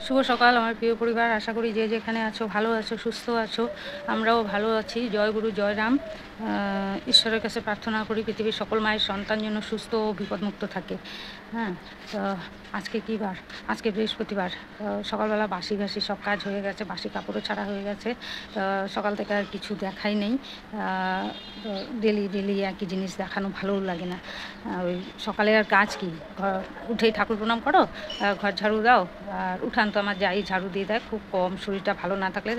শুভ সকাল আমার প্রিয় পরিবার, আশা করি যে যেখানে আছো ভালো আছো, সুস্থ আছো। আমরাও ভালো আছি। জয় গুরু জয় রাম। ঈশ্বরের কাছে প্রার্থনা করি পৃথিবীর সকল মায়ের সন্তান যেন সুস্থ ও বিপদমুক্ত থাকে। হ্যাঁ, তো আজকে কী বার? আজকে বৃহস্পতিবার। সকালবেলা বাসি ঘাসি সব কাজ হয়ে গেছে, বাসি কাপড়ও ছাড়া হয়ে গেছে। সকাল থেকে আর কিছু দেখাই নেই। ডেলি ডেলি একই জিনিস দেখানো ভালোও লাগে না। ওই সকালে আর কাজ কি, উঠেই ঠাকুর প্রণাম করো, ঘর ঝাড়ু দাও। আর উঠান তো আমার যাই ঝাড়ু দিয়ে দেয়, খুব কম, শরীরটা ভালো না থাকলে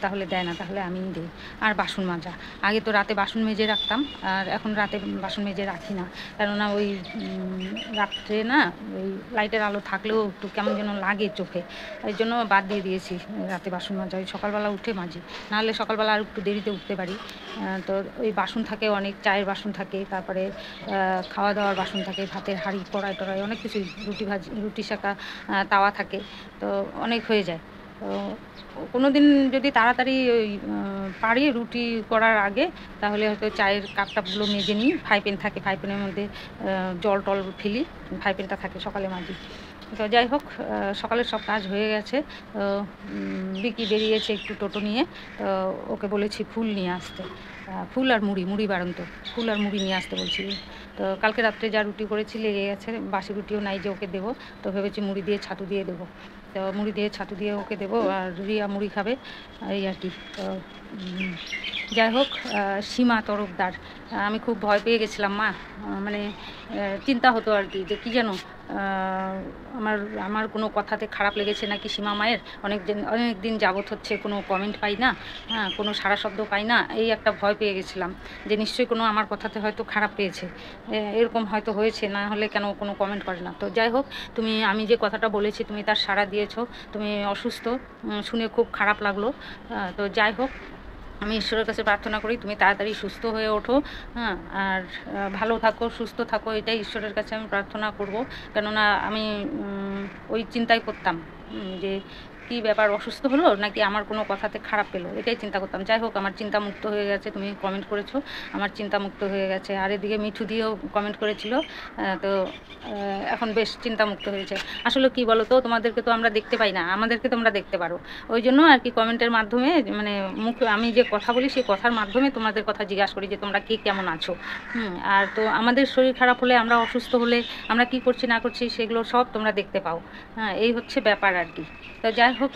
তাহলে দেয় না, তাহলে আমিই দিই। আর বাসন মাজা, আগে তো রাতে বাসন মেজে রাখতাম, আর এখন রাতে বাসন মেজে রাখি না। কেননা ওই রাত্রে না ওই লাইটের আলো থাকলেও একটু কেমন যেন লাগে চোখে, এই জন্য বাদ দিয়ে দিয়েছি রাতে বাসন মাজা। ওই সকালবেলা উঠে মাজি, নাহলে সকালবেলা আর একটু দেরিতে উঠতে পারি। তো ওই বাসন থাকে অনেক, চায়ের বাসন থাকে, তারপরে খাওয়া দাওয়ার বাসন থাকে, ভাতের হাঁড়ি, কড়াই টড়াই, অনেক কিছুই, রুটি সেকা তাওয়া থাকে, তো অনেক হয়ে যায়। তো কোনো দিন যদি তাড়াতাড়ি ওই পারি রুটি করার আগে, তাহলে হয়তো চায়ের কাপ টাপগুলো মেজে নিই। ফ্রাই প্যান থাকে, ফ্রাই প্যানের মধ্যে জল টল ফেলি, ফ্রাই প্যানটা থাকে, সকালে মাজি। তো যাই হোক, সকালের সব কাজ হয়ে গেছে। তো বিকি বেরিয়েছে একটু টোটো নিয়ে, তো ওকে বলেছি ফুল নিয়ে আসতে, ফুল আর মুড়ি বাড়ন্ত, ফুল আর মুড়ি নিয়ে আসতে বলছি। তো কালকে রাত্রে যা রুটি করেছি লেগে গেছে, বাসি রুটিও নাই যে ওকে দেবো, তো ভেবেছি মুড়ি দিয়ে ছাতু দিয়ে দেবো। তো মুড়ি দিয়ে ছাতু দিয়ে ওকে দেবো, আর রিয়া মুড়ি খাবে, এই আর কি। তো যাই হোক, সীমা তরফদার, আমি খুব ভয় পেয়ে গেছিলাম মা, মানে চিন্তা হতো আর কি, যে কী যেন আমার কোনো কথাতে খারাপ লেগেছে নাকি সীমা মায়ের। অনেক দিন যাবত হচ্ছে কোনো কমেন্ট পাই না, হ্যাঁ, কোনো সাড়া শব্দ পাই না, এই একটা ভয় পেয়ে গেছিলাম যে নিশ্চয়ই কোনো আমার কথাতে হয়তো খারাপ পেয়েছে, এরকম হয়তো হয়েছে, না হলে কেন কোনো কমেন্ট করে না। তো যাই হোক, আমি যে কথাটা বলেছি তুমি তার সাড়া দিয়েছো। তুমি অসুস্থ, শুনে খুব খারাপ লাগলো। তো যাই হোক, আমি ঈশ্বরের কাছে প্রার্থনা করি তুমি তাড়াতাড়ি সুস্থ হয়ে ওঠো, হ্যাঁ, আর ভালো থাকো, সুস্থ থাকো, এটাই ঈশ্বরের কাছে আমি প্রার্থনা করব। কেননা আমি ওই চিন্তাই করতাম যে কী ব্যাপার, অসুস্থ হলো নাকি আমার কোনো কথাতে খারাপ পেলো, এটাই চিন্তা করতাম। যাই হোক, আমার চিন্তা মুক্ত হয়ে গেছে, তুমি কমেন্ট করেছো, আমার চিন্তা মুক্ত হয়ে গেছে। আর এদিকে মিঠু দিয়েও কমেন্ট করেছিল, তো এখন বেশ চিন্তা মুক্ত হয়েছে। আসলে কি বলো তো, তোমাদেরকে তো আমরা দেখতে পাই না, আমাদেরকে তোমরা দেখতে পারো, ওই জন্য আর কি কমেন্টের মাধ্যমে, মানে আমি যে কথা বলি সেই কথার মাধ্যমে তোমাদের কথা জিজ্ঞাসা করি যে তোমরা কে কেমন আছো। আর তো আমাদের শরীর খারাপ হলে, আমরা অসুস্থ হলে আমরা কি করছি না করছি সেগুলো সব তোমরা দেখতে পাও। হ্যাঁ, এই হচ্ছে ব্যাপার আর কি। তো যাই হোক,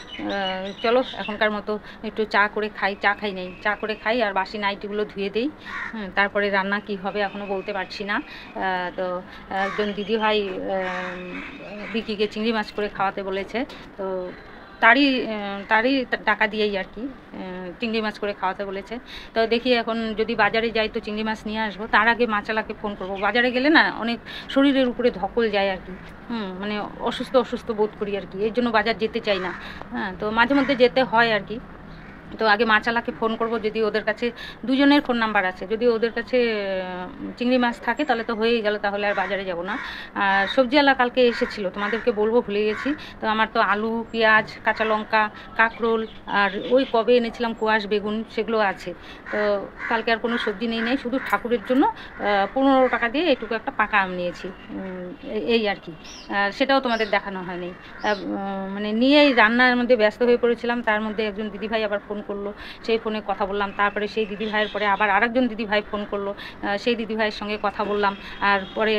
চলো এখনকার মতো একটু চা করে খাই, চা খাই নেই, চা করে খাই, আর বাসি নাইটিগুলো ধুয়ে দিই। তারপরে রান্না কি হবে এখনও বলতে পারছি না। তো একজন দিদিভাই বিকিকে চিংড়ি মাছ করে খাওয়াতে বলেছে, তো তারই টাকা দিয়েই আর কি চিংড়ি মাছ করে খাওয়াতে বলেছে। তো দেখি এখন যদি বাজারে যাই তো চিংড়ি মাছ নিয়ে আসবো, তার আগে মাছওয়ালাকে ফোন করবো। বাজারে গেলে না অনেক শরীরের উপরে ধকল যায় আর কি, মানে অসুস্থ বোধ করি আর কি, এর জন্য বাজার যেতে চাই না। হ্যাঁ, তো মাঝে মধ্যে যেতে হয় আর কি। তো আগে মাছওয়ালাকে ফোন করব, যদি ওদের কাছে দুজনের ফোন নাম্বার আছে, যদি ওদের কাছে চিংড়ি মাছ থাকে তাহলে তো হয়েই গেল, তাহলে আর বাজারে যাব না। আর সবজিওয়ালা কালকে এসেছিল, তোমাদেরকে বলবো ভুলে গেছি। তো আমার তো আলু, পেঁয়াজ, কাঁচা লঙ্কা, কাঁকরোল, আর ওই কবে এনেছিলাম কোয়াশ বেগুন, সেগুলো আছে। তো কালকে আর কোনো সবজি নেই, শুধু ঠাকুরের জন্য 15 টাকা দিয়ে এটুকু একটা পাকা আম নিয়েছি, এই আর কি। সেটাও তোমাদের দেখানো হয়নি, মানে নিয়েই রান্নার মধ্যে ব্যস্ত হয়ে পড়েছিলাম। তার মধ্যে একজন দিদিভাই আবার ফোন করলো, সেই ফোনে কথা বললাম। তারপরে সেই দিদিভাইয়ের পরে আবার আরেকজন দিদিভাই ফোন করলো, সেই দিদিভাইয়ের সঙ্গে কথা বললাম। আর পরে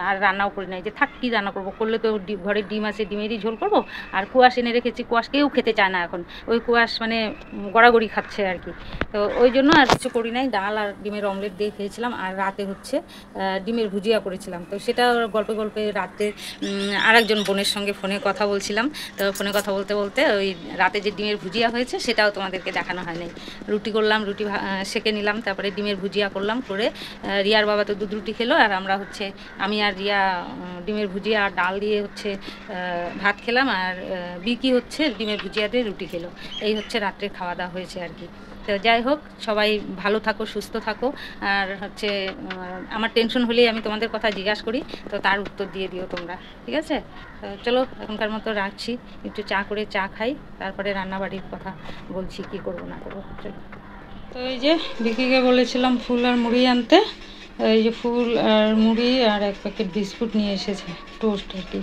আর রান্নাও করি নাই, যে থাক কী রান্না করবো, করলে তো ঘরে ডিম আছে, ডিমেরই ঝোল করবো। আর কুয়াশ এনে রেখেছি, কুয়াশ কেউ খেতে চায় না এখন, ওই কুয়াশ মানে গড়াগড়ি খাচ্ছে আর কি। তো ওই জন্য আর কিছু করি নাই, ডাল আর ডিমের অমলেট দিয়ে খেয়েছিলাম। আর রাতে হচ্ছে ডিমের ভুজিয়া করেছিলাম। তো সেটা গল্পে রাতে আরেকজন বোনের সঙ্গে ফোনে কথা বলছিলাম। তো ফোনে কথা বলতে বলতে ওই রাতে যে ডিমের ভুজিয়া হয়েছে সেটাও তোমাদেরকে দেখানো হয়নি। রুটি করলাম, রুটি সেঁকে নিলাম, তারপরে ডিমের ভুজিয়া করলাম, করে রিয়ার বাবা তো দুধ রুটি খেলো, আর আমরা হচ্ছে আমি আর রিয়া ডিমের ভুজিয়া আর ডাল দিয়ে হচ্ছে ভাত খেলাম, আর বিকি হচ্ছে ডিমের ভুজিয়া দিয়ে রুটি খেলো। এই হচ্ছে রাত্রে খাওয়া দাওয়া হয়েছে আর কি। তো যাই হোক, সবাই ভালো থাকো, সুস্থ থাকো। আর হচ্ছে আমার টেনশন হলেই আমি তোমাদের কথা জিজ্ঞাসা করি, তো তার উত্তর দিয়ে দিও তোমরা, ঠিক আছে? চলো এখনকার মতো রাখছি, একটু চা করে চা খাই, তারপরে রান্নাবাড়ির কথা বলছি কী করবো না করবো। চলো। তো এই যে বিকিকে বলেছিলাম ফুল আর মুড়ি আনতে, এই যে ফুল আর মুড়ি আর এক প্যাকেট বিস্কুট নিয়ে এসেছে, টোস্ট আর কি।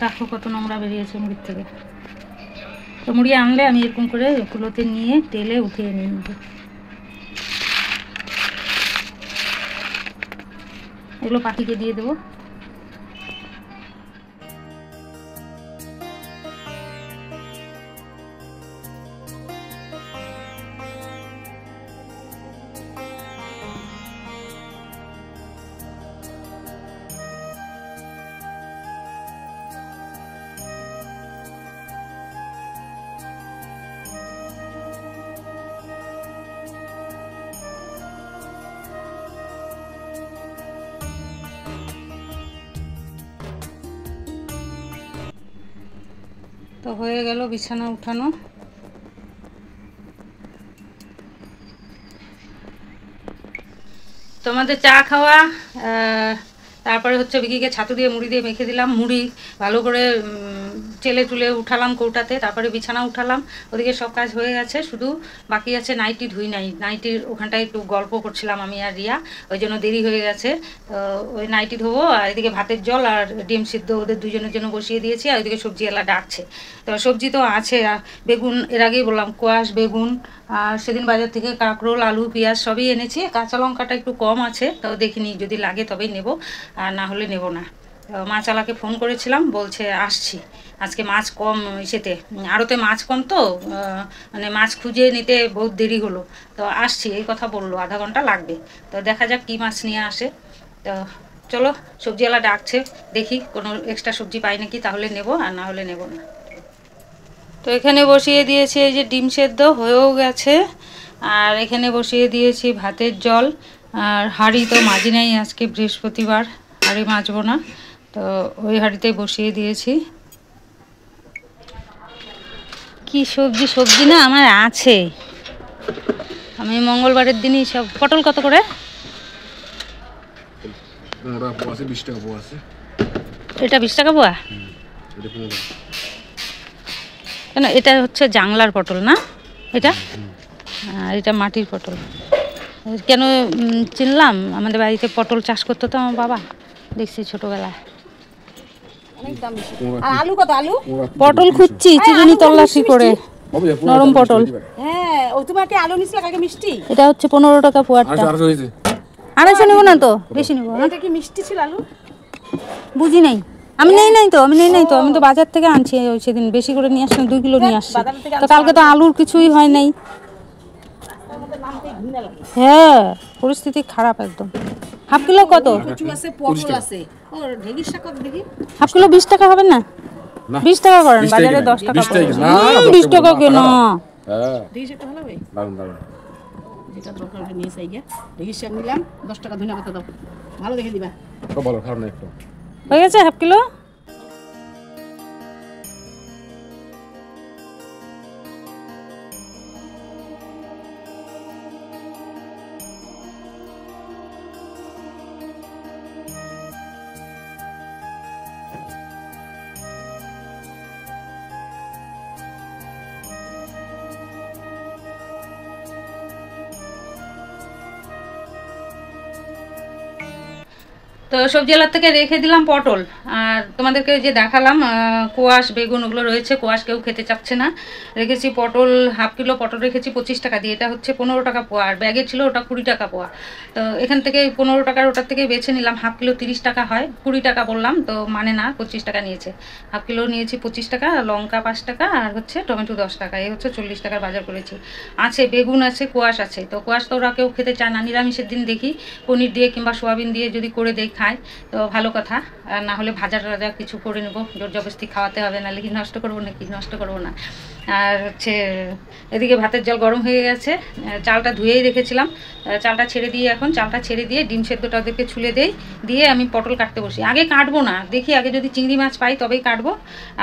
দেখো কত নোংরা বেরিয়েছে মুড়ির থেকে। তো মুড়ি আনলে আমি এরকম করে কুলোতে নিয়ে তেলে উঠিয়ে নিয়ে নেব। এগুলো পাখিকে দিয়ে দেবো। তো হয়ে গেল বিছানা উঠানো। তোমাদের চা খাওয়া, তারপরে হচ্ছে বিকিকে ছাতু দিয়ে মুড়ি দিয়ে মেখে দিলাম। মুড়ি ভালো করে চেলে চুলে উঠালাম কৌটাতে, তারপরে বিছানা উঠালাম। ওদিকে সব কাজ হয়ে গেছে, শুধু বাকি আছে নাইটি ধুই নাই। নাইটির ওখানটায় একটু গল্প করছিলাম আমি আর রিয়া, ওই জন্য দেরি হয়ে গেছে। তো ওই নাইটি ধোবো, আর এদিকে ভাতের জল আর ডিম সিদ্ধ ওদের দুজনের জন্য বসিয়ে দিয়েছি। আর ওইদিকে সবজিওয়ালা ডাকছে। তো সবজি তো আছে, বেগুন এর আগেই বললাম, কোয়াশ বেগুন, আর সেদিন বাজার থেকে কাঁকরোল আলু পেঁয়াজ সবই এনেছি। কাঁচা লঙ্কাটা একটু কম আছে, তাও দেখিনি, যদি লাগে তবেই নেব, আর না হলে নেব না। মাছওয়ালাকে ফোন করেছিলাম, বলছে আসছি। আজকে মাছ কম ইসেতে, আড়তে মাছ কম, তো মানে মাছ খুঁজে নিতে বহুত দেরি হলো। তো আসছি এই কথা বললো, আধা ঘন্টা লাগবে। তো দেখা যাক কী মাছ নিয়ে আসে। তো চলো, সবজিওয়ালা ডাকছে, দেখি কোনো এক্সট্রা সবজি পাই নাকি, তাহলে নেব, আর না হলে নেব না। তো এখানে বসিয়ে দিয়েছি এই যে ডিম সেদ্ধ হয়েও গেছে, আর এখানে বসিয়ে দিয়েছি ভাতের জল। আর হাঁড়ি তো মাজি নাই, আজকে বৃহস্পতিবার, হাঁড়ি মাজবো না, তো ওই হাঁড়িতেই বসিয়ে দিয়েছি। কি সবজি না আমার আছে, আমি মঙ্গলবারের দিনই সব। পটল কত করে? এটা 20 টাকা পোয়া? কেন, এটা হচ্ছে জাংলার পটল না এটা? আর এটা মাটির পটল। কেন চিনলাম, আমাদের বাড়িতে পটল চাষ করতো তো আমার বাবা, দেখছি ছোটবেলায়। আলু কত? আলু পটল খুঁজছি চিরুনি তল্লাশি করে, নরম পটল। হ্যাঁ, ও তুমি একটা আলু নিছিলে কাকে মিষ্টি? এটা হচ্ছে 15 টাকা পোয়াটা। 250 নেবো না তো, বেশি নেবো। এটা কি মিষ্টি ছিল আলু? বুঝি নাই, আমি নেই নাই তো, আমি তো বাজার থেকে আনছি। ওই সেদিন বেশি করে নিয়ে আসলাম, 2 কিলো নিয়ে আসছি। তো কালকে তো আলুর কিছুই হয় নাই। হ্যাঁ, পরিস্থিতি খারাপ একদম। হাফ কিলো কত? পটল আছে। ও ঢেঁড়ির শাক কত দেখি? হাফ কিলো 20 টাকা হবে না? 20 টাকা করেন, বাজারে 10 টাকা। 20 টাকা কেন? ঢেঁড়ির শাকটা ভালো হবে? যেটা দরকার ওটা নিয়ে যাই গিয়া। ঢেঁড়ির শাক নিলাম, 10 টাকা ধনিয়া পাতা দাও, ভালো দেখে দিবা। ভালো খারাপ না একটু। হয়ে গেছে হাফ কিলো। তো সবজিওয়ালার থেকে রেখে দিলাম পটল, আর তোমাদেরকে যে দেখালাম কোয়াশ বেগুন ওগুলো রয়েছে। কোয়াশ কেউ খেতে চাচ্ছে না, রেখেছি পটল। হাফ কিলো পটল রেখেছি 25 টাকা দিয়ে, এটা হচ্ছে 15 টাকা পোয়া। আর ব্যাগে ছিল ওটা 20 টাকা পোয়া। তো এখান থেকে 15 টাকার ওটার থেকে বেছে নিলাম। হাফ কিলো 30 টাকা হয়, 20 টাকা বললাম তো মানে না, 25 টাকা নিয়েছে। হাফ কিলো নিয়েছি 25 টাকা, লঙ্কা 5 টাকা, আর হচ্ছে টমেটো 10 টাকা। এই হচ্ছে 40 টাকার বাজার করেছি। আছে বেগুন আছে, কোয়াশ আছে। তো কোয়াশ তো ওরা কেউ খেতে চায় না, নিরামিষের দিন দেখি পনির দিয়ে কিংবা সোয়াবিন দিয়ে যদি করে দেয় খায় তো ভালো কথা, আর না হলে ভাজা টাজা কিছু করে নেবো, জোর জবরদস্তি খাওয়াতে হবে, নাহলে কি নষ্ট করবো নাকি? নষ্ট করবো না। আর হচ্ছে এদিকে ভাতের জল গরম হয়ে গেছে, চালটা ধুয়েই রেখেছিলাম। চালটা ছেড়ে দিয়ে, এখন চালটা ছেড়ে দিয়ে ডিম সেদ্ধটা ওদেরকে ছুলে দেই, দিয়ে আমি পটল কাটতে বসি। আগে কাটবো না, দেখি আগে যদি চিংড়ি মাছ পাই তবেই কাটবো,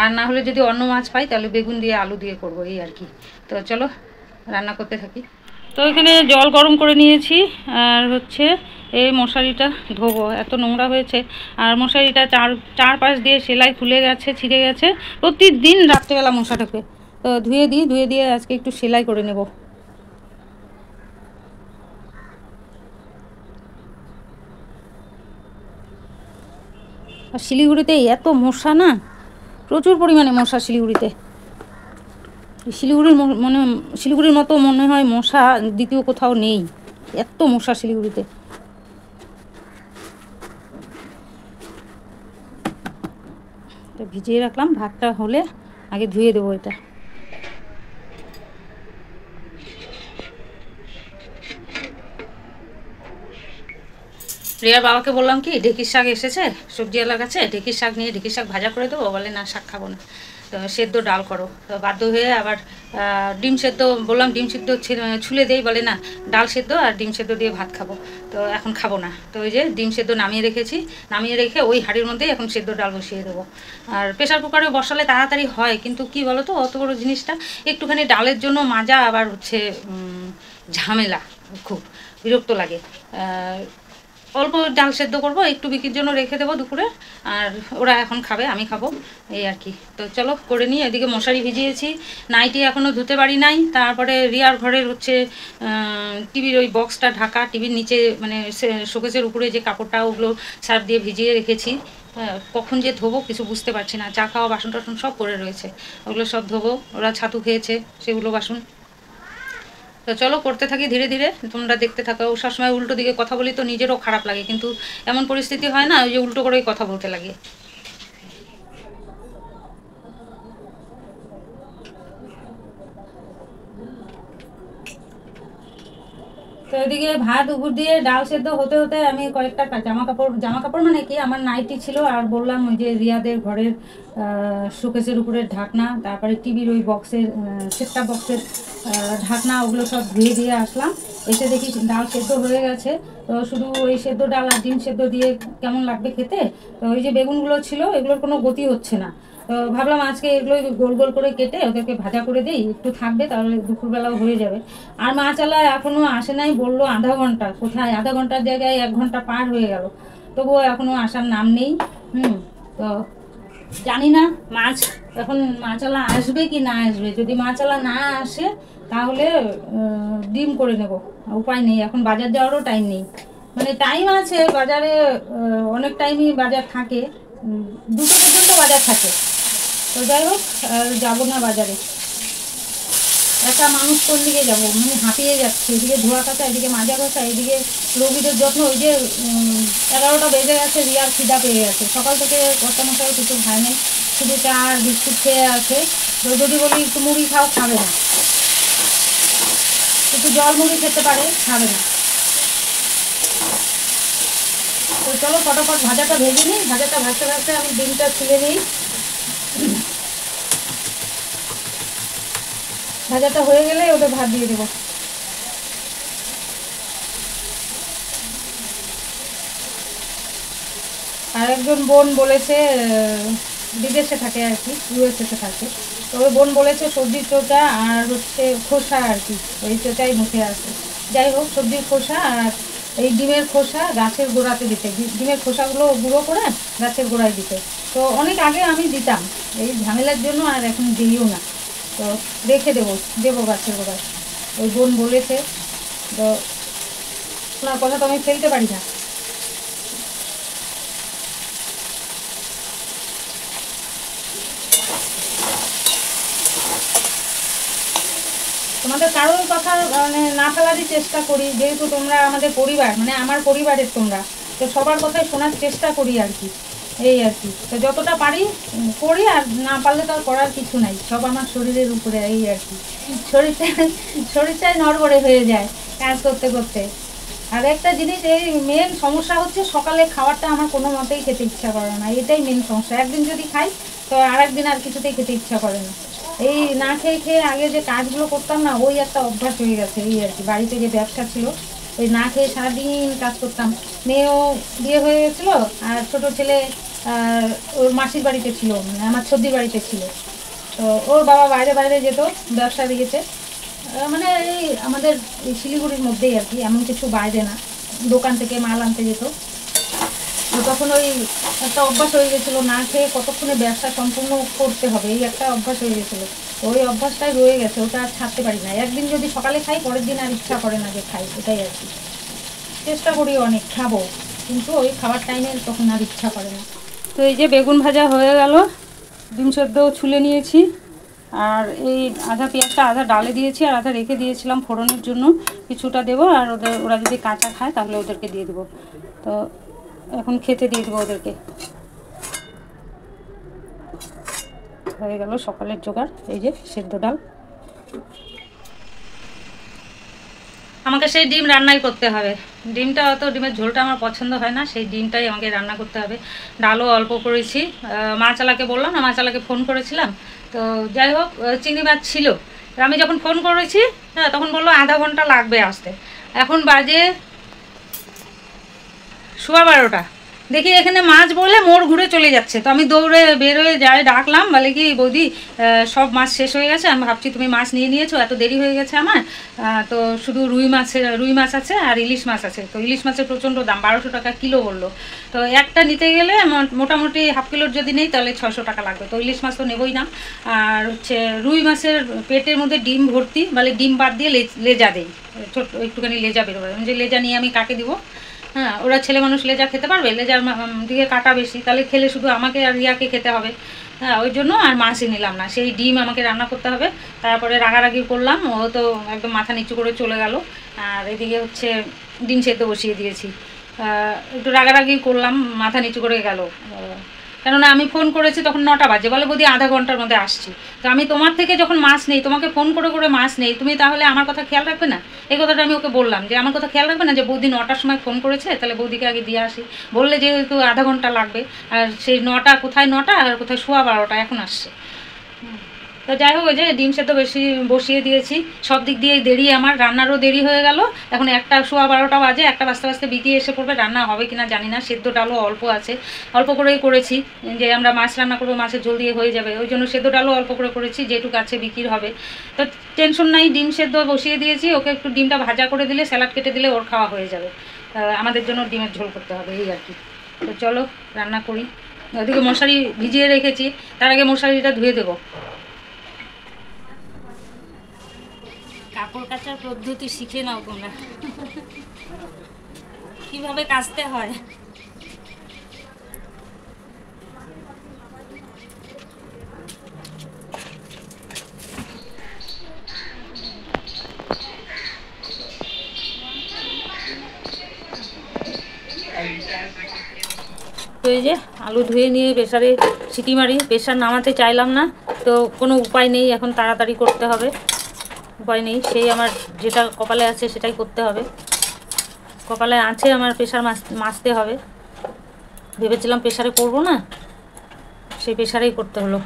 আর না হলে যদি অন্য মাছ পাই তাহলে বেগুন দিয়ে আলু দিয়ে করবো, এই আর কি। তো চলো রান্না করতে থাকি। তো এখানে জল গরম করে নিয়েছি, আর হচ্ছে এই মশারিটা ধোবো, এত নোংরা হয়েছে। আর মশারিটা চারপাশ দিয়ে সেলাই খুলে গেছে, ছিঁড়ে গেছে। প্রতিদিন রাত্রেবেলা মশা ঢোকে, তো ধুয়ে দিয়ে আজকে একটু সেলাই করে নেব। আর শিলিগুড়িতে এত মশা না, প্রচুর পরিমাণে মশা শিলিগুড়িতে। শিলিগুড়ির মতো মনে হয় মশা দ্বিতীয় কোথাও নেই, এত মশা শিলিগুড়িতে। ভিজিয়ে রাখলাম, ভাতটা হলে আগে ধুয়ে দেবো এটা। রিয়ার বাবাকে বললাম কি ঢেঁকির শাক এসেছে সবজিওয়ালার কাছে, ঢেঁকির শাক নিয়ে ঢেঁকির শাক ভাজা করে দেবো, বলে না শাক খাবো না, তো সেদ্ধ ডাল করো। তো বাধ্য হয়ে আবার ডিম সেদ্ধ বললাম, ডিম সেদ্ধ ছুলে দেই, বলে না ডাল সেদ্ধ আর ডিম সেদ্ধ দিয়ে ভাত খাবো, তো এখন খাবো না। তো ওই যে ডিম সেদ্ধ নামিয়ে রেখেছি, নামিয়ে রেখে ওই হাঁড়ির মধ্যেই এখন সেদ্ধ ডাল বসিয়ে দেবো। আর প্রেশার কুকারে বসালে তাড়াতাড়ি হয়, কিন্তু কি বলো তো অত বড় জিনিসটা একটুখানি ডালের জন্য মাজা, আবার হচ্ছে ঝামেলা, খুব বিরক্ত লাগে। অল্প ডাল সেদ্ধ করবো, একটু বিক্রির জন্য রেখে দেবো দুপুরে, আর ওরা এখন খাবে, আমি খাবো, এই আর কি। তো চলো করে নিই। এদিকে মশারি ভিজিয়েছি, নাইটি এখনও ধুতে পারি নাই। তারপরে রিয়ার ঘরের হচ্ছে টিভির ওই বক্সটা ঢাকা, টিভির নিচে মানে শোকেসের উপরে যে কাপড়টা, ওগুলো সার্ফ দিয়ে ভিজিয়ে রেখেছি। কখন যে ধোবো কিছু বুঝতে পারছি না। চা খাওয়া বাসন টাসন সব পড়ে রয়েছে, ওগুলো সব ধোবো। ওরা ছাতু খেয়েছে, সেগুলো বাসন। তো চলো করতে থাকি ধীরে ধীরে, তোমরা দেখতে থাকো। সবসময় উল্টো দিকে কথা বলি তো নিজেরও খারাপ লাগে, কিন্তু এমন পরিস্থিতি হয় না ওই যে উল্টো করেই কথা বলতে লাগে। তো এদিকে ভাত উপর দিয়ে ডাল সেদ্ধ হতে হতে আমি কয়েকটা জামা কাপড় মানে কি আমার নাইটি ছিল, আর বললাম ওই যে রিয়াদের ঘরের শোকেসের উপরের ঢাকনা, তারপরে টিভির ওই বক্সের সেটটা বক্সের ঢাকনা, ওগুলো সব ধুয়ে দিয়ে আসলাম। এসে দেখি ডাল সেদ্ধ হয়ে গেছে। তো শুধু ওই সেদ্ধ ডাল আর ডিম সেদ্ধ দিয়ে কেমন লাগবে খেতে। তো ওই যে বেগুনগুলো ছিল এগুলোর কোনো গতি হচ্ছে না, তো ভাবলাম আজকে এগুলো গোল গোল করে কেটে ওদেরকে ভাজা করে দিই, একটু থাকবে, তাহলে দুপুরবেলাও হয়ে যাবে। আর মাছালা এখনও আসে নাই, বললো আধা ঘন্টা, কোথায় আধা ঘন্টার জায়গায় 1 ঘন্টা পার হয়ে গেল, তবুও এখনও আসার নাম নেই। তো জানি না এখন মাছালা আসবে কি না আসবে। যদি মাছালা না আসে তাহলে ডিম করে নেব, উপায় নেই, এখন বাজার যাওয়ারও টাইম নেই। মানে টাইম আছে বাজারে, অনেক টাইমই বাজার থাকে, 2টো পর্যন্ত বাজার থাকে। তো যাই হোক যাবো না বাজারে, একটা মানুষ কোন দিকে যাবো, মানে হাঁপিয়ে যাচ্ছে। এদিকে ধোয়া কাচা, এদিকে মাজা কাচা, এদিকে রোগীদের যত্ন। ওই যে 11টা বেজে গেছে, রিয়ার খিদা পেয়ে গেছে। সকাল থেকে কর্তামশাই কিছু খায় নাই, শুধু চা আর বিস্কুট খেয়ে আছে। তো যদি বলি একটু মুড়ি খাও, খাবে না। একটু জল মুড়ি খেতে পারে, খাবে না। তো চলো ফটাফট ভাজাটা ভেজে নিই, ভাজাটা ভাজতে ভাজতে আমি ডিমটা ছুলে নিই। ভাজাটা হয়ে গেলে ওটা ভাত দিয়ে দেবো। আর একজন বোন বলেছে, বিদেশে থাকে আর কি, ইউএসএতে থাকে, তো ওই বোন বলেছে সবজির চোচা আর হচ্ছে খোসা আর কি, ওই চোচাই মুখে আসে। যাই হোক, সবজির খোসা আর এই ডিমের খোসা গাছের গোড়াতে দিতে, ডিমের খোসাগুলো গুঁড়ো করে গাছের গোড়ায় দিতে। তো অনেক আগে আমি দিতাম, এই ঝামেলার জন্য আর এখন দিইও না। তো রেখে দেবো গাছের গোড়ায়, ওই বোন বলেছে। তো ওনার কথা তো আমি ফেলতে পারি না। তোমাদের কারোর কথা মানে না ফেলারই চেষ্টা করি, যেহেতু তোমরা আমাদের পরিবার, মানে আমার পরিবারের তোমরা, তো সবার কথাই শোনার চেষ্টা করি আর কি, এই আর কি। তো যতটা পারি করি, আর না পারলে তো আর করার কিছু নাই, সব আমার শরীরের উপরে, এই আর কি। শরীরটাই নড়বড়ে হয়ে যায় কাজ করতে করতে। আর একটা জিনিস, এই মেন সমস্যা হচ্ছে সকালে খাবারটা আমার কোনো মতেই খেতে ইচ্ছা করে না, এটাই মেন সমস্যা। একদিন যদি খাই তো আর একদিন আর কিছুতেই খেতে ইচ্ছা করে না। এই না খেয়ে খেয়ে আগে যে কাজগুলো করতাম না, ওই একটা অভ্যাস হয়ে গেছে, এই আর কি। বাড়িতে যে ব্যবসা ছিল, ওই না খেয়ে সারাদিন কাজ করতাম। মেয়েও বিয়ে হয়ে গেছিলো, আর ছোটো ছেলে ওর মাসির বাড়িতে ছিল, মানে আমার ছদ্দির বাড়িতে ছিল। তো ওর বাবা বাইরে বাইরে যেত, ব্যবসা দিয়েছে, মানে এই আমাদের এই শিলিগুড়ির মধ্যেই আর কি, এমন কিছু বাইরে না, দোকান থেকে মাল আনতে যেত। তো তখন ওই একটা অভ্যাস হয়ে গেছিলো, না খেয়ে কতক্ষণে ব্যবসা সম্পূর্ণ করতে হবে, এই একটা অভ্যাস হয়ে গেছিলো। ওই অভ্যাসটাই রয়ে গেছে, ওটা আর ছাড়তে পারি না। একদিন যদি সকালে খাই, পরের দিন আর ইচ্ছা করে না যে খাই, এটাই আর কি। চেষ্টা করি অনেক খাবো, কিন্তু ওই খাবার টাইমে তখন আর ইচ্ছা করে না। তো এই যে বেগুন ভাজা হয়ে গেল, ডিম সেদ্ধ ছুলে নিয়েছি, আর এই আধা পেঁয়াজটা আধা ডালে দিয়েছি আর আধা রেখে দিয়েছিলাম ফোড়নের জন্য, কিছুটা দেবো আর ওরা যদি কাঁচা খায় তাহলে ওদেরকে দিয়ে দেবো। তো এখন খেতে দিয়ে দেবো ওদেরকে। হয়ে গেল সকালের জোগাড়। এই যে সেদ্ধ ডাল। আমাকে সেই ডিম রান্নাই করতে হবে। ডিমটা অত ডিমের ঝোলটা আমার পছন্দ হয় না, সেই ডিমটাই আমাকে রান্না করতে হবে। ডালও অল্প করেছি। মাছালাকে বললাম না, মাছালাকে ফোন করেছিলাম, তো যাই হোক চিংড়ি মাছ ছিল। আমি যখন ফোন করেছি হ্যাঁ তখন বললো আধা ঘন্টা লাগবে আসতে। এখন বাজে 12:15। দেখি এখানে মাছ বলে মোড় ঘুরে চলে যাচ্ছে, তো আমি দৌড়ে বেরোয় যাই, ডাকলাম, বলে কি বৌদি সব মাছ শেষ হয়ে গেছে, আমি ভাবছি তুমি মাছ নিয়ে নিয়েছো, এত দেরি হয়ে গেছে আমার, তো শুধু রুই মাছ আছে আর ইলিশ মাছ আছে। তো ইলিশ মাছের প্রচণ্ড দাম, 1200 টাকা কিলো বললো। তো একটা নিতে গেলে মোটামুটি হাফ কিলোর যদি নেই তাহলে 600 টাকা লাগবে। তো ইলিশ মাছ তো নেবই না। আর হচ্ছে রুই মাছের পেটের মধ্যে ডিম ভর্তি, বলে ডিম বাদ দিয়ে লেজা দেই, ছোট একটুখানি লেজা বেরোবে, যে লেজা নিয়ে আমি কাকে দিব? হ্যাঁ, ওরা ছেলে মানুষ লেজা খেতে পারবে? লেজার দিকে কাটা বেশি, তাহলে খেলে শুধু আমাকে আর রিয়াকে খেতে হবে। হ্যাঁ, ওই জন্য আর মাছই নিলাম না, সেই ডিম আমাকে রান্না করতে হবে। তারপরে রাগারাগি করলাম, ও তো একদম মাথা নিচু করে চলে গেল। আর এদিকে হচ্ছে ডিম সেদ্ধ বসিয়ে দিয়েছি। একটু রাগারাগি করলাম, মাথা নিচু করে গেল। কেননা আমি ফোন করেছি তখন 9টা বাজে, বলে বৌদি আধা ঘন্টার মধ্যে আসছি। তো আমি তোমার থেকে যখন মাছ নেই, তোমাকে ফোন করে করে মাছ নেই, তুমি তাহলে আমার কথা খেয়াল রাখবে না? এই কথাটা আমি ওকে বললাম যে আমার কথা খেয়াল রাখবে না, যে বৌদি 9টার সময় ফোন করেছে, তাহলে বৌদিকে আগে দিয়ে আসি। বললে যেহেতু আধা ঘন্টা লাগবে, আর সেই 9টা কোথায় 9টা আর কোথায় 12:15 এখন আসছে। তো যাই হোক, ওই যে ডিম সেদ্ধ বসিয়ে দিয়েছি। সব দিক দিয়েই দেরি, আমার রান্নারও দেরি হয়ে গেল। এখন 1:12 বাজে, 1টা বাজতে বাজতে বিকি এসে পড়বে। রান্না হবে কিনা জানি না, সেদ্ধ ডালও অল্প আছে, অল্প করেই করেছি, যে আমরা মাছ রান্না করবো, মাছের ঝোল দিয়ে হয়ে যাবে, ওই জন্য সেদ্ধ ডালও অল্প করে করেছি, যেটুকু আছে বিক্রির হবে। তো টেনশন নাই, ডিম সেদ্ধ বসিয়ে দিয়েছি, ওকে একটু ডিমটা ভাজা করে দিলে, স্যালাড কেটে দিলে ওর খাওয়া হয়ে যাবে। আমাদের জন্য ডিমের ঝোল করতে হবে, এই আর কি। তো চলো রান্না করি। ওদিকে মশারি ভিজিয়ে রেখেছি, তার আগে মশারিটা ধুয়ে দেবো। কাপড় কাচার পদ্ধতি শিখে নাও তোমরা, কিভাবে কাচতে হয়। তো এই যে আলু ধুয়ে নিয়ে প্রেসারে সিটি মারি, প্রেসার নামাতে চাইলাম না, তো কোনো উপায় নেই, এখন তাড়াতাড়ি করতে হবে, উপায় নেই, সেই আমার যেটা কপালে আছে সেটাই করতে হবে। কপালে আছে আমার প্রেসার মাজতে হবে, ভেবেছিলাম প্রেসারে করবো না, সেই প্রেসারেই করতে হলো।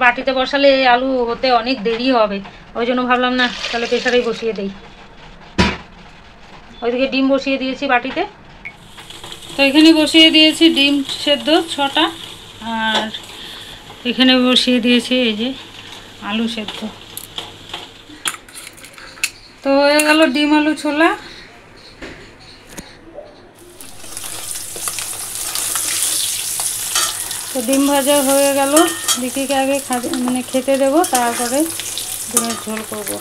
বাটিতে বসালে আলু হতে অনেক দেরি হবে, ওই জন্য ভাবলাম না, তাহলে প্রেসারেই বসিয়ে দেই। ওইদিকে ডিম বসিয়ে দিয়েছি বাটিতে। তো এখানে বসিয়ে দিয়েছি ডিম সেদ্ধ 6টা, আর এখানে বসিয়ে দিয়েছি এই যে আলু সেদ্ধ। তো হয়ে গেল ডিম আলু ছোলা। তো ডিম ভাজা হয়ে গেল, বিকিকে আগে খেতে দেবো, তারপরে ডিমের ঝোল করব।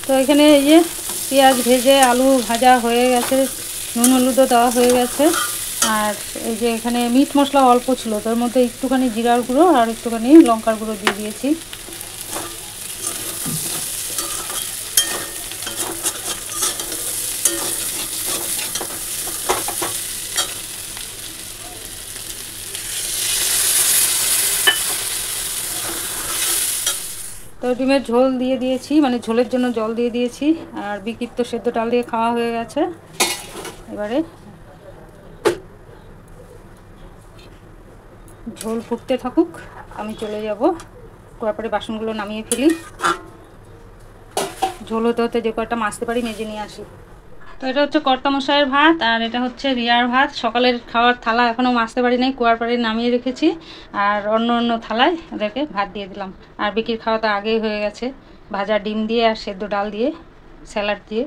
তো এখানে এই যে পেঁয়াজ ভেজে আলু ভাজা হয়ে গেছে, নুন হলুদও দেওয়া হয়ে গেছে, আর এই যে এখানে মিট মশলা অল্প ছিল, তার মধ্যে একটুখানি জিরার গুঁড়ো আর একটুখানি লঙ্কার গুঁড়ো দিয়ে দিয়েছি। তো ডিমের ঝোল দিয়ে দিয়েছি, মানে ঝোলের জন্য জল দিয়ে দিয়েছি, আর বিকির তো সেদ্ধ ডাল দিয়ে খাওয়া হয়ে গেছে। এবারে ঝোল ফুটতে থাকুক, আমি চলে যাব, তারপরে বাসনগুলো নামিয়ে ফেলি, ঝোল হতে হতে যে কয়েকটা মাজতে পারি মেজে নিয়ে আসি। তো এটা হচ্ছে কর্তামশাইয়ের ভাত, আর এটা হচ্ছে রিয়ার ভাত। সকালের খাওয়ার থালা এখনও মাজতে পারি নাই, কুয়ার পাড়ে নামিয়ে রেখেছি, আর অন্য থালায় ওদেরকে ভাত দিয়ে দিলাম। আর বিকির খাওয়া তো আগেই হয়ে গেছে, ভাজা ডিম দিয়ে আর সেদ্ধ ডাল দিয়ে স্যালাড দিয়ে।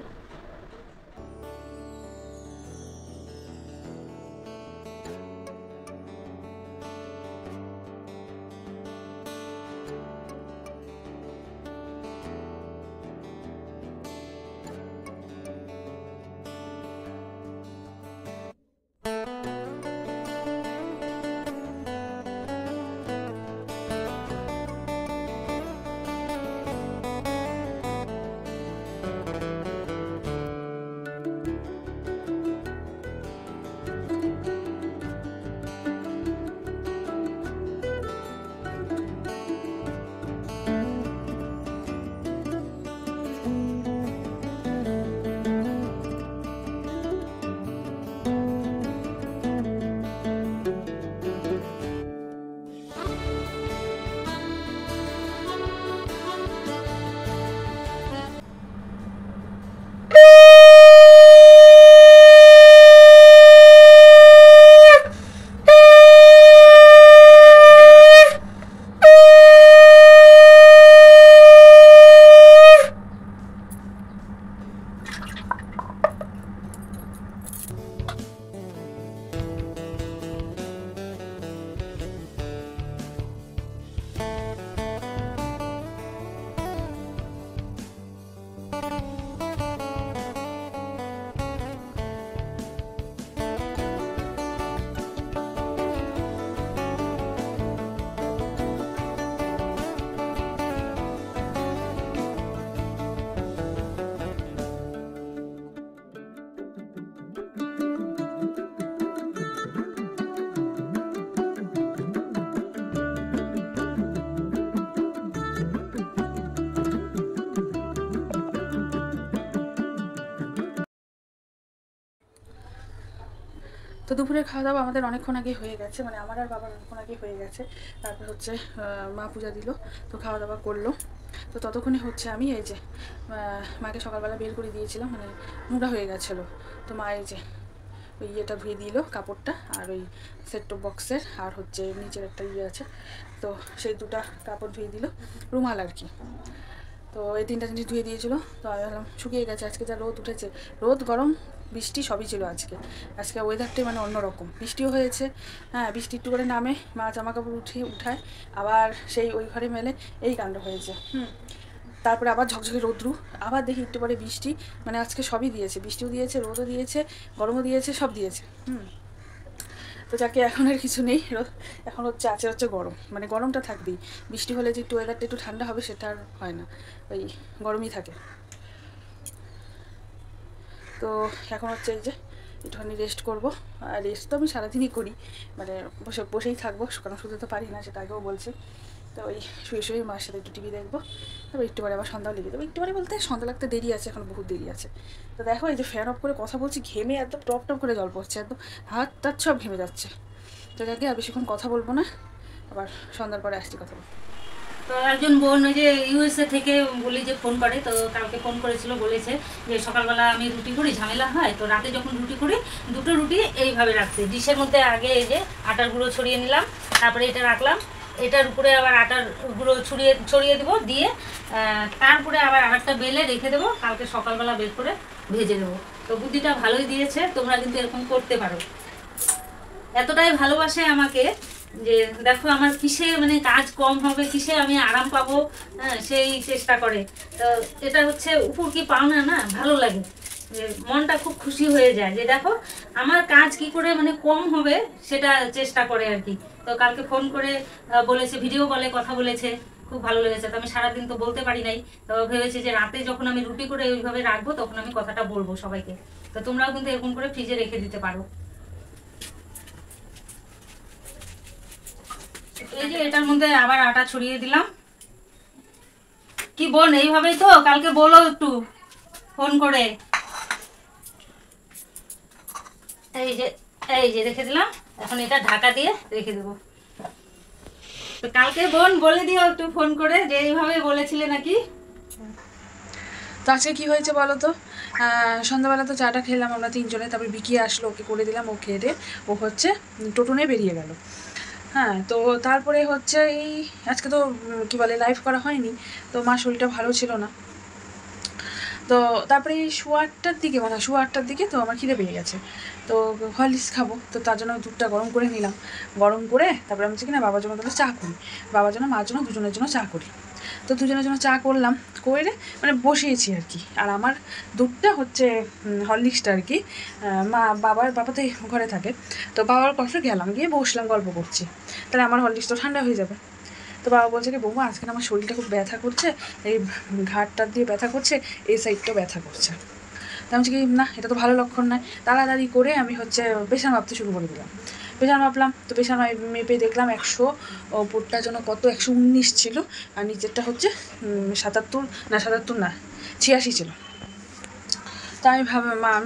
তো দুপুরের খাওয়া দাওয়া আমাদের অনেকক্ষণ আগে হয়ে গেছে, মানে আমার আর বাবার অনেকক্ষণ আগে হয়ে গেছে। তারপর হচ্ছে মা পূজা দিল, তো খাওয়া দাওয়া করলো। তো ততক্ষণে হচ্ছে আমি এই যে মাকে সকালবেলা বের করে দিয়েছিলাম, মানে নোংরা হয়ে গেছিলো। তো মা এই যে ওই ইয়েটা ধুয়ে দিল, কাপড়টা, আর ওই সেটটপ বক্সের আর হচ্ছে নিচের একটা ইয়ে আছে, তো সেই দুটা কাপড় ধুয়ে দিল, রুমাল আর কি। তো এই তিনটা জিনিস ধুয়ে দিয়েছিলো। তো আমি ভাবলাম শুকিয়ে গেছে, আজকে যা রোদ উঠেছে, রোদ গরম বৃষ্টি সবই ছিল আজকে। আজকে ওয়েদারটাই মানে অন্যরকম, বৃষ্টিও হয়েছে। হ্যাঁ, বৃষ্টি একটু করে নামে, মা জামা কাপড় উঠায়, আবার সেই ওই ঘরে মেলে, এই কাণ্ড হয়েছে। তারপরে আবার ঝকঝকে রোদ্রু, আবার দেখি একটু পরে বৃষ্টি, মানে আজকে সবই দিয়েছে, বৃষ্টিও দিয়েছে, রোদও দিয়েছে, গরমও দিয়েছে, সব দিয়েছে। তো যাকে এখন আর কিছু নেই, এখন হচ্ছে গরম, মানে গরমটা থাকবেই। বৃষ্টি হলে যে একটু ওয়েদারটা একটু ঠান্ডা হবে সেটা আর হয় না, ওই গরমই থাকে। তো এখন হচ্ছে এই যে একটুখানি রেস্ট করবো। আর রেস্ট তো আমি সারাদিনই করি, মানে বসেই থাকবো, কারণ শুতে তো পারি না, সেটা আগেও বলছি। তো ওই শুয়ে মার সাথে একটু টিভি দেখবো, তারপর একটু পরে আবার সন্ধ্যাও লেগে দেবো। একটু পরে বলতে সন্ধ্যা লাগতে দেরি আছে, এখন বহুত দেরি আছে। তো দেখো এই যে ফ্যান অফ করে কথা বলছি, ঘেমে একদম টপ টপ করে জল পড়ছে, একদম হাত টাত সব ঘেমে যাচ্ছে। তো যাকে আর বেশিক্ষণ কথা বলবো না, আবার সন্ধ্যার পরে আসছি কথা বলবো। তো একজন বোন ওই যে ইউএসএ থেকে বলি যে ফোন করে, তো কালকে ফোন করেছিল, বলেছে যে সকালবেলা আমি রুটি করি, ঝামেলা হয়, তো রাতে যখন রুটি করি দুটো রুটি এইভাবে রাখতে, ডিশের মধ্যে আগে এই যে আটার গুঁড়ো ছড়িয়ে নিলাম, তারপরে এটা রাখলাম, এটার উপরে আবার আটার গুঁড়ো ছড়িয়ে দেবো, দিয়ে তারপরে আবার আরেকটা বেলে রেখে দেবো, কালকে সকালবেলা বের করে ভেজে দেবো। তো বুদ্ধিটা ভালোই দিয়েছে, তোমরা কিন্তু এরকম করতে পারো। এতটাই ভালোবাসে আমাকে যে দেখো আমার কিসে মানে কাজ কম হবে, কিসে আমি আরাম পাবো, হ্যাঁ সেই চেষ্টা করে। তো এটা হচ্ছে উপর কি পাওনা না, ভালো লাগে, যে মনটা খুব খুশি হয়ে যায় যে দেখো আমার কাজ কি করে মানে কম হবে সেটা চেষ্টা করে আর কি। তো কালকে ফোন করে বলেছে, ভিডিও কলে কথা বলেছে, খুব ভালো লেগেছে। তো আমি সারাদিন তো বলতে পারি নাই, তো ভেবেছি যে রাতে যখন আমি রুটি করে ওইভাবে রাখবো তখন আমি কথাটা বলবো সবাইকে। তো তোমরাও কিন্তু এরকম করে ফ্রিজে রেখে দিতে পারো। এই যে এটার মধ্যে আবার আটা ছড়িয়ে দিলাম। কি বোন এইভাবেই তো কালকে বলো একটু ফোন করে। এই যে রেখে দিলাম, এখন এটা ঢাকা দিয়ে রেখে দেবো। তো কালকে বোন বলে দিও একটু ফোন করে যে এইভাবে বলেছিলে নাকি। তো আজকে কী হয়েছে বলো তো, সন্ধ্যাবেলা তো চাটা খেলাম আমরা তিনজনে, তারপরে বিকিয়ে আসলো, ওকে করে দিলাম, ও খেয়ে দিয়ে ও হচ্ছে টোটনে বেরিয়ে গেল। হ্যাঁ, তো তারপরে হচ্ছে এই আজকে তো কী বলে লাইভ করা হয়নি, তো মার শরীরটা ভালো ছিল না। তো তারপরে এই শো 8টার দিকে, মানে শো 8টার দিকে তো আমার খিদে পেয়ে গেছে, তো হরলিক্স খাবো, তো তার জন্য দুধটা গরম করে নিলাম। গরম করে তারপরে আমি হচ্ছে কিনা বাবার জন্য তাহলে চা করি, বাবার জন্য মার জন্য দুজনের জন্য চা করি। তো দুজনের জন্য চা করলাম, করে মানে বসিয়েছি আর কি। আর আমার দুধটা হচ্ছে হরলিক্সটা আর কি, বাবা তো ঘরে থাকে, তো বাবার কাছে গেলাম, গিয়ে বসলাম, গল্প করছি, তাহলে আমার হরলিক্স তো ঠান্ডা হয়ে যাবে। তো বাবা বলছে কি বৌমা আজকে আমার শরীরটা খুব ব্যথা করছে, এই ঘাটটার দিয়ে ব্যথা করছে, এই সাইডটাও ব্যথা করছে। তো আমি কি না, এটা তো ভালো লক্ষণ নয়। তাড়াতাড়ি করে আমি হচ্ছে প্রেশার মাপতে শুরু করে দিলাম। প্রেশার মাপলাম, তো প্রেশার মেপে দেখলাম 100, ওপরটার জন্য কত 119 ছিল, আর নিচেরটা হচ্ছে 77 না 86 ছিল। তো আমি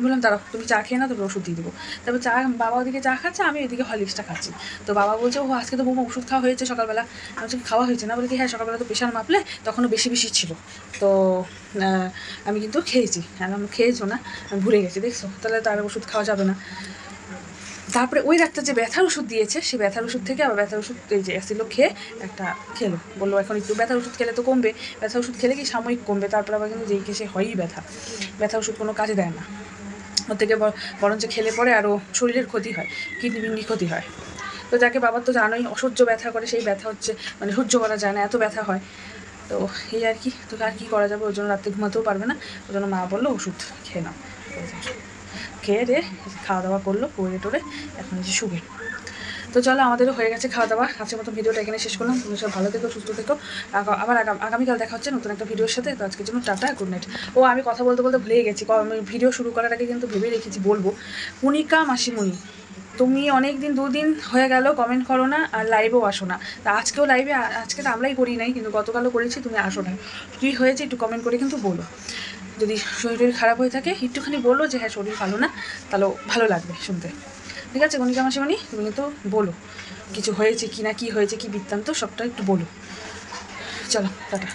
বললাম দাঁড়াও তুমি চা খেয়ে না, তবে ওষুধ দিয়ে দেবো। তারপর বাবা ওদিকে চা খাচ্ছে, আমি ওইদিকে হরলিক্সটা খাচ্ছি। তো বাবা বলছে ও আজকে তো বৌমা ওষুধ খাওয়া হয়েছে সকালবেলা। আমি বলছি খাওয়া হয়েছে না, বলে কি হ্যাঁ সকালবেলা তো প্রেশার মাপলে তখনও বেশি ছিল, তো আমি কিন্তু খেয়েছি। আর আমি খেয়েছো না, আমি ভুলে গেছি, দেখছো, তাহলে তার ওষুধ খাওয়া যাবে না। তারপরে ওই ডাক্তার যে ব্যথার ওষুধ দিয়েছে, সেই ব্যথার ওষুধ থেকে আবার ব্যথার ওষুধ এই যে অ্যাসিলো খেয়ে একটা খেলো, বললো এখন একটু ব্যথার ওষুধ খেলে তো কমবে, ব্যথার ওষুধ খেলে কি সাময়িক কমবে, তারপর আবার কিন্তু যেই কেসে হয়ই ব্যথা ওষুধ কোনো কাজে দেয় না, ওর থেকে বরঞ্চ খেলে পরে আরও শরীরের ক্ষতি হয়, কিডনি ক্ষতি হয়। তো যাকে বাবার তো জানোই অসহ্য ব্যথা করে, সেই ব্যথা হচ্ছে মানে সহ্য করা যায় না, এত ব্যথা হয়। তো এই আর কি, তোকে আর কী করা যাবে, ওই জন্য রাত্রে ঘুমাতেও পারবে না, ওই জন্য মা বললো ওষুধ খেয়ে নাও। খেয়ে রে খাওয়া দাওয়া করলো, করে টোরে এখন এসে শুবে। তো চলো আমাদেরও হয়ে গেছে খাওয়া দাওয়া, আজকের মতো ভিডিওটা এখানে শেষ করলাম। তুমি সব ভালো থেকো, সুস্থ থেকো, আবার আগামীকাল দেখা হচ্ছে নতুন একটা ভিডিওর সাথে। তো আজকের জন্য টাটা, গুড নাইট। ও আমি কথা বলতে ভুলে গেছি, ভিডিও শুরু করার আগে কিন্তু ভেবে রেখেছি বলবো, কুনিকা মাসিমণি তুমি অনেক দিন 2 দিন হয়ে গেল কমেন্ট করো না, আর লাইভেও আসো না। তা আজকেও লাইভে, আজকে তো আমরাই করি নাই, কিন্তু গতকালও করেছি, তুমি আসো না। কী হয়েছে একটু কমেন্ট করে কিন্তু বলো, যদি শরীর খারাপ হয়ে থাকে একটুখানি বলো যে হ্যাঁ শরীর ভালো না, তাহলেও ভালো লাগবে শুনতে। ঠিক আছে কণিকা মাসিমণি, তুমি কিন্তু বলো কিছু হয়েছে কি না, কি হয়েছে, কি বৃত্তান্ত সবটা একটু বলো। চলো টাটা।